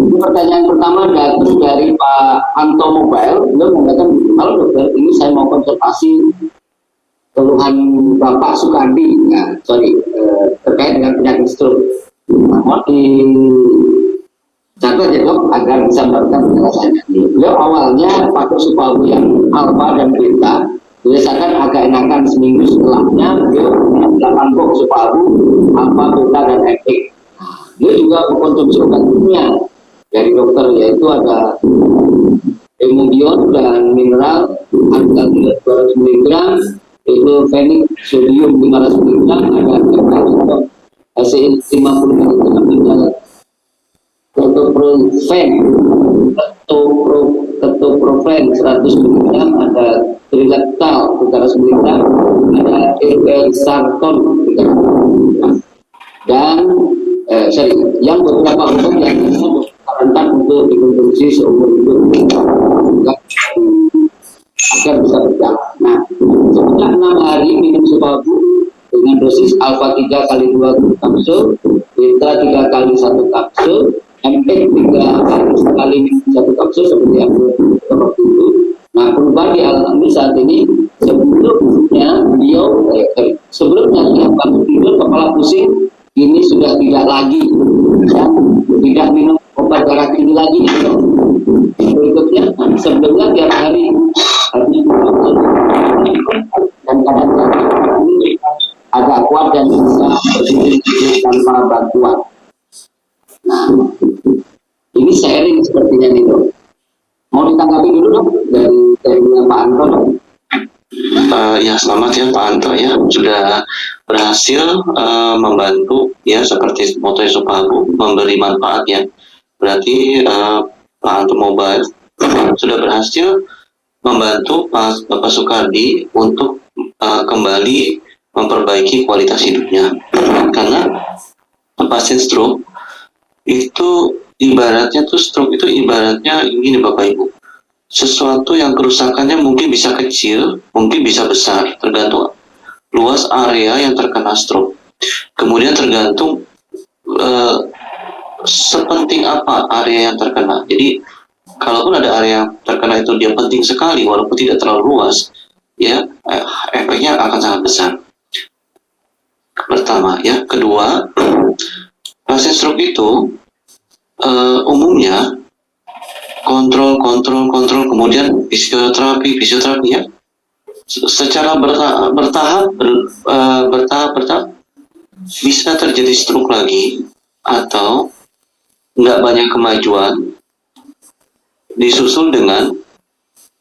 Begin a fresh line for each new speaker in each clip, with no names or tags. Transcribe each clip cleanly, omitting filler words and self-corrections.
Pertanyaan pertama datang dari Pak Anto Mobile. Beliau mengatakan, halo dokter, ini saya mau konsultasi keluhan Bapak Sukardi, terkait dengan penyakit stroke. Mohon dicatat ya dok, agar bisa mendapatkan penjelasannya. Beliau awalnya pakai Supabu yang alfa dan beta, berdasarkan agak enakan seminggu setelahnya beliau 8 box Supabu, alfa, beta, dan ektik. Dia juga mengkonsumsi obat kimia dari dokter, yaitu ada Hemobion dan mineral harga 200 mg, itu fenik sodium 500 mg, ada ACI 50 mg, ketoprofen 100 mg, ada trilactal 300 mg, ada irbesartan 300 mg, dan yang beberapa obat yang disarankan untuk dikonsumsi seumur hidup agar bisa berjalan. Nah, setelah 6 hari minum Supabu dengan dosis alfa 3 kali 2 kapsul, beta 3 kali 1 kapsul, MP 3 kali 1 kapsul seperti yang waktu itu. Nah, perubahan dialami saat ini. Sebelumnya dia bangun tidur kepala pusing, ini sudah tidak lagi, ya, tidak minum obat darah tinggi lagi. Berikutnya, sebelumnya tiap hari dan kadang-kadang agak kuat dan bisa berdiri tanpa bantuan. Nah, ini sharing sepertinya nih dok. Mau ditanggapi dulu dok dari Pak Anto dok.
Ya, selamat ya Pak Anto ya, sudah berhasil membantu ya, seperti moto Supabu memberi manfaat ya. Berarti Pak Anto Mobile sudah berhasil membantu Bapak Sukardi untuk kembali memperbaiki kualitas hidupnya. Karena pasien stroke itu ibaratnya gini Bapak Ibu, sesuatu yang kerusakannya mungkin bisa kecil, mungkin bisa besar, tergantung luas area yang terkena stroke. Kemudian tergantung sepenting apa area yang terkena. Jadi kalaupun ada area yang terkena itu dia penting sekali walaupun tidak terlalu luas, ya efeknya akan sangat besar. Pertama ya, kedua, pasien stroke itu umumnya kontrol, kemudian fisioterapi ya, secara bertahap bisa terjadi stroke lagi atau nggak banyak kemajuan, disusul dengan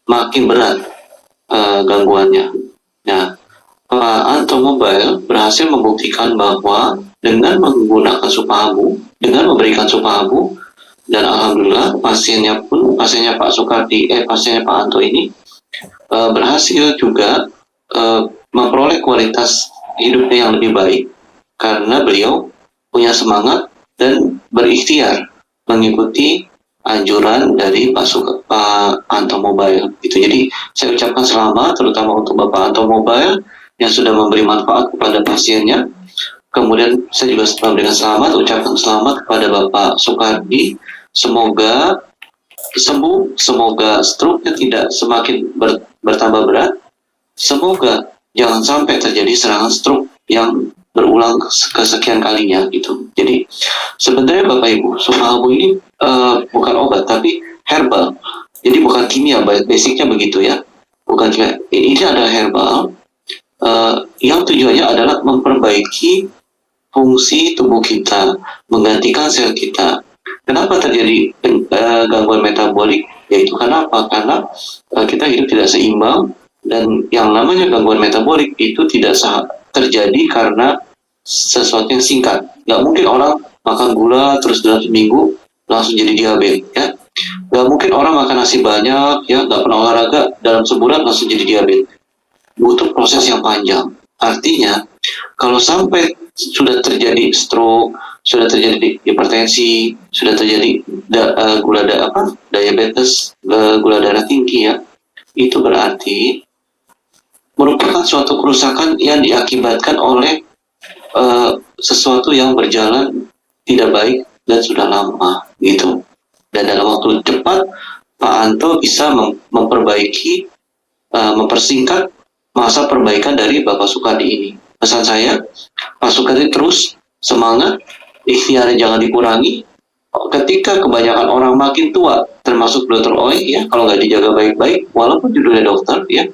makin berat gangguannya. Nah, Pak Anto Mobile berhasil membuktikan bahwa dengan menggunakan Supabu, dengan memberikan Supabu, dan alhamdulillah pasiennya Pak Sukardi, pasiennya Pak Anto ini berhasil juga memperoleh kualitas hidupnya yang lebih baik karena beliau punya semangat dan berikhtiar mengikuti anjuran dari Pak Anto Mobile. Gitu. Jadi saya ucapkan selamat terutama untuk Bapak Anto Mobile yang sudah memberi manfaat kepada pasiennya. Kemudian saya juga memberikan ucapkan selamat kepada Bapak Sukardi. Semoga sembuh, semoga stroke-nya tidak semakin bertambah berat. Semoga jangan sampai terjadi serangan stroke yang berulang kesekian kalinya gitu. Jadi sebenarnya Bapak Ibu, Supabu ini bukan obat tapi herbal. Jadi bukan kimia, basicnya begitu ya. Bukan kimia. Ini adalah herbal yang tujuannya adalah memperbaiki fungsi tubuh kita, menggantikan sel kita. Kenapa terjadi gangguan metabolik? Yaitu karena apa? Karena kita hidup tidak seimbang, dan yang namanya gangguan metabolik itu tidak terjadi karena sesuatu yang singkat. Nggak mungkin orang makan gula terus dalam seminggu langsung jadi diabetes, ya. Nggak mungkin orang makan nasi banyak, ya, nggak pernah olahraga dalam sebulan langsung jadi diabetes. Butuh proses yang panjang. Artinya, kalau sampai sudah terjadi stroke, sudah terjadi hipertensi, sudah terjadi diabetes, gula darah tinggi, ya, itu berarti merupakan suatu kerusakan yang diakibatkan oleh sesuatu yang berjalan tidak baik dan sudah lama, gitu. bermanfaat, Pak Anto bisa memperbaiki, mempersingkat masa perbaikan dari Bapak Sukardi ini. Pesan saya, Pak Sukardi terus semangat, ikhtiarnya jangan dikurangi. Ketika kebanyakan orang makin tua, termasuk Dr. Oi, ya, kalau nggak dijaga baik-baik, walaupun judulnya dokter, ya,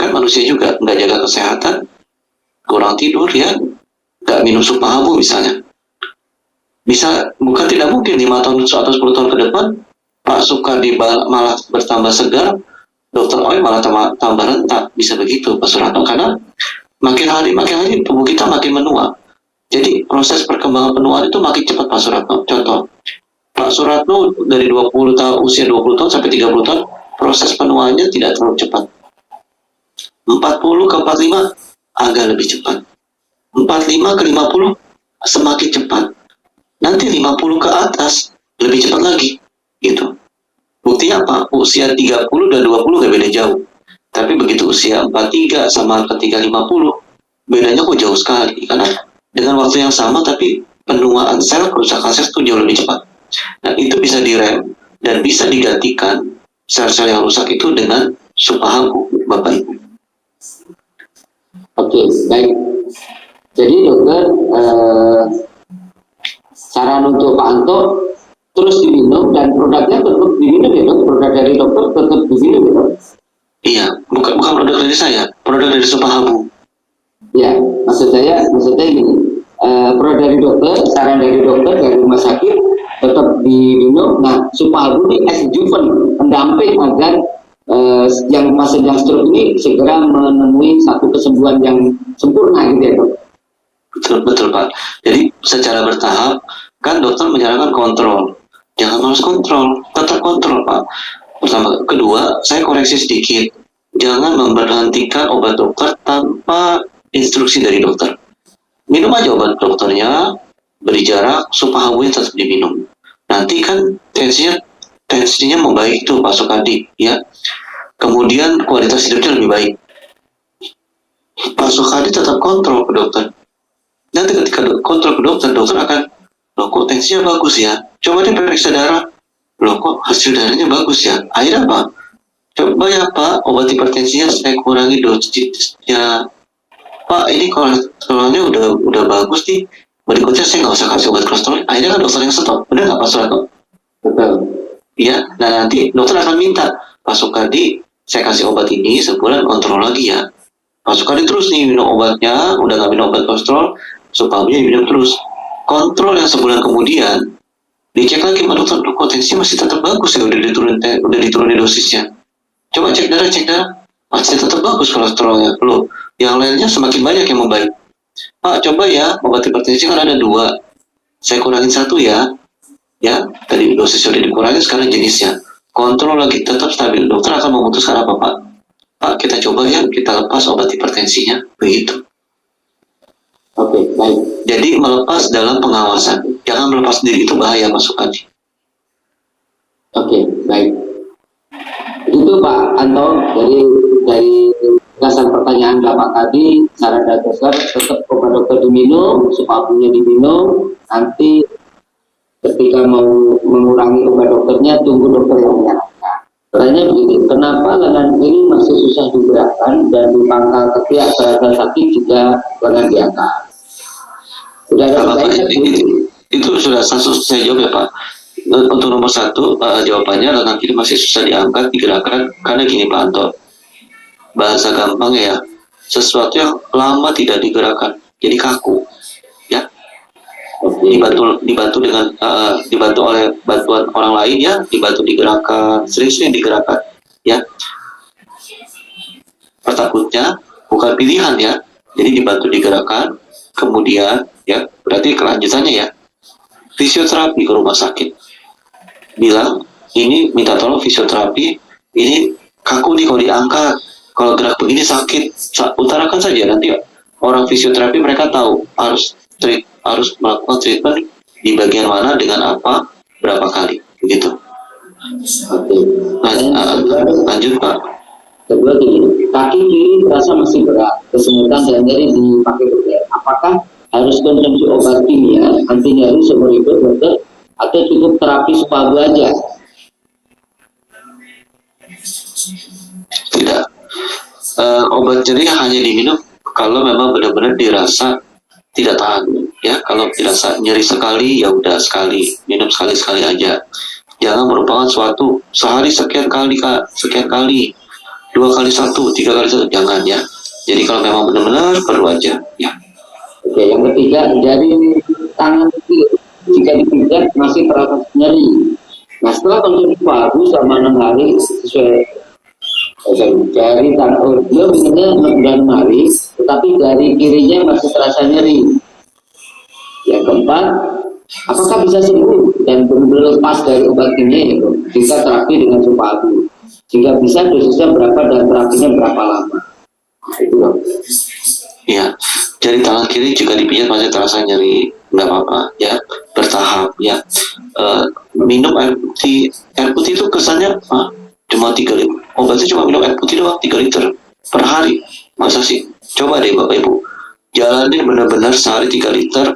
kan manusia juga nggak jaga kesehatan, kurang tidur, ya, nggak minum sup mahabu misalnya. Bisa, bukan tidak mungkin 5 tahun atau 10 tahun ke depan, Pak Sukardi malah bertambah segar, Dr. Oi malah tambah rentak. Bisa begitu, Pak Suratno, karena makin hari tubuh kita makin menua. Jadi proses perkembangan penuaan itu makin cepat, Pak Suratno. Contoh, Pak Suratno dari 20 tahun, usia 20 tahun sampai 30 tahun, proses penuaannya tidak terlalu cepat. 40 ke 45 agak lebih cepat. 45 ke 50 semakin cepat. Nanti 50 ke atas lebih cepat lagi. Gitu. Buktinya apa? Usia 30 dan 20 gak beda jauh. Tapi begitu usia 43 sama ketika 50, bedanya kok jauh sekali. Karena dengan waktu yang sama tapi penuaan sel, kerusakan sel itu jauh lebih cepat. Nah, itu bisa direm dan bisa digantikan sel-sel yang rusak itu dengan supahabu, Bapak Ibu.
Oke, baik. Jadi dokter, saran untuk Pak Anto terus diminum dan produknya tetap diminum ya dok, produk dari dokter tetap diminum ya dok?
Iya, bukan produk dari saya, produk dari supahabu. Ya,
maksudnya gini, produk dari dokter, saran dari dokter dari rumah sakit tetap diminum. Nah, supahabu ini adjuvan, pendamping agar yang pasien yang stroke ini segera menemui satu kesembuhan yang sempurna gitu ya dok?
Betul Pak. Jadi secara bertahap kan dokter menyarankan kontrol. Jangan malas kontrol, tetap kontrol Pak. Pertama, kedua, saya koreksi sedikit. Jangan memberhentikan obat dokter tanpa instruksi dari dokter. Minum aja obat dokternya, beri jarak, supahabunya tetap diminum. Nanti kan tensinya membaik tuh Pak Sukardi, ya. Kemudian kualitas hidupnya lebih baik. Pak Sukardi tetap kontrol ke dokter. Nanti ketika kontrol ke dokter, dokter akan, loh kok tensinya bagus ya? Coba deh periksa darah. Loh kok hasil darahnya bagus ya? Akhirnya apa? Coba ya Pak, obat hipertensinya saya kurangi dosisnya. Pak, ini kolesterolnya udah bagus nih. Berikutnya saya nggak usah kasih obat kolesterol. Akhirnya kan dokter yang stop. Benar nggak Pak Suratno?
Betul.
Iya, nah nanti dokter akan minta, Pak Sukardi, saya kasih obat ini sebulan kontrol lagi ya. Pak Sukardi terus nih minum obatnya, udah nggak minum obat kolesterol, supahabunya minum terus. Kontrol yang sebulan kemudian dicek lagi sama dokter, kok tensinya masih tetap bagus ya, udah diturunin dosisnya. Coba cek darah, masih tetap bagus kolesterolnya. Loh, yang lainnya semakin banyak yang membaik. Pak, coba ya, obat hipertensi kan ada 2. Saya kurangin 1 ya. Ya, tadi dosisnya udah dikurangin, sekarang jenisnya. Kontrol lagi tetap stabil. Dokter akan memutuskan apa Pak? Pak, kita coba ya, kita lepas obat hipertensinya. Begitu.
Oke, baik.
Jadi melepas dalam pengawasan. Jangan melepas sendiri, itu bahaya Pak Sukardi.
Oke, baik. Itu Pak Anto, jadi dari berdasarkan pertanyaan Bapak tadi, saran dari dokter tetap obat dokter diminum, supahabunya diminum, nanti ketika mau mengurangi obat dokternya, tunggu dokter yang menyarankan. Pertanyaan begini, kenapa lengan kiri masih susah digerakkan dan di pangkal ketiak serata sakit juga lengan di atas? Sudah ada pertanyaan?
Itu sudah saya jawab ya Pak. Untuk nomor 1, jawabannya lengan kiri masih susah diangkat, digerakkan, karena gini Pak Anto. Bahasa gampang ya, sesuatu yang lama tidak digerakkan, jadi kaku. Ya. Dibantu dengan dibantu oleh bantuan orang lain ya, dibantu digerakkan, sering-sering digerakkan ya. Takutnya bukan pilihan ya, jadi dibantu digerakkan, kemudian ya berarti kelanjutannya ya fisioterapi ke rumah sakit, bilang ini minta tolong fisioterapi, ini kaku nih kalau diangkat, kalau gerak begini sakit, utarakan saja, nanti orang fisioterapi mereka tahu harus melakukan treatment di bagian mana dengan apa berapa kali begitu.
Oke.
Lanjut Pak.
Kedua gini, kaki kiri terasa masih berat, kesemutan dan nyeri di kaki berat. Apakah harus konsumsi obat kimia anti nyeri seumur hidup dokter? atau cukup terapi SUPABU aja?
Tidak. Obat nyeri hanya diminum kalau memang benar-benar dirasa tidak tahan, ya. Kalau dirasa nyeri sekali, ya udah sekali minum, sekali aja. Jangan merupakan suatu sehari sekian kali, Kak, sekian kali, 2 kali 1, 3 kali 1, jangan ya. Jadi kalau memang benar-benar perlu aja, ya.
Oke, yang ketiga, jari tangan kiri jika dipijat masih terasa nyeri. Nah, setelah konsumsi SUPABU selama 6 hari sesuai jari tangan, dia minumnya 6 hari, tetapi jari kirinya masih terasa nyeri. Yang keempat, apakah bisa sembuh dan benar-benar lepas dari obat ini jika terapi dengan SUPABU? Sehingga bisa dosisnya berapa dan terapinya berapa lama? Nah, itu dong.
Ya, jari tangan kiri juga dipijat masih terasa nyeri, nggak apa-apa, ya, bertahap, ya. Minum air putih itu kesannya cuma 3 liter. Obatnya cuma minum air putih doang 3 liter per hari, masa sih? Coba deh Bapak Ibu, jalanin benar-benar sehari 3 liter,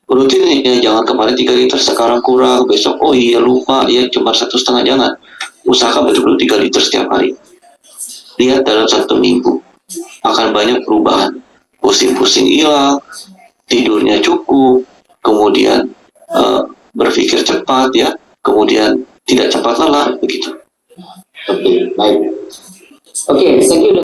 rutin ya, jangan kemarin 3 liter, sekarang kurang, besok oh iya lupa, ya cuma 1,5, jangan. Usahakan betul-betul 3 liter setiap hari. Lihat dalam 1 minggu akan banyak perubahan. Pusing-pusing hilang, tidurnya cukup, kemudian berpikir cepat, ya, kemudian tidak cepat lelah, begitu.
Oke, baik. Oke, thank you.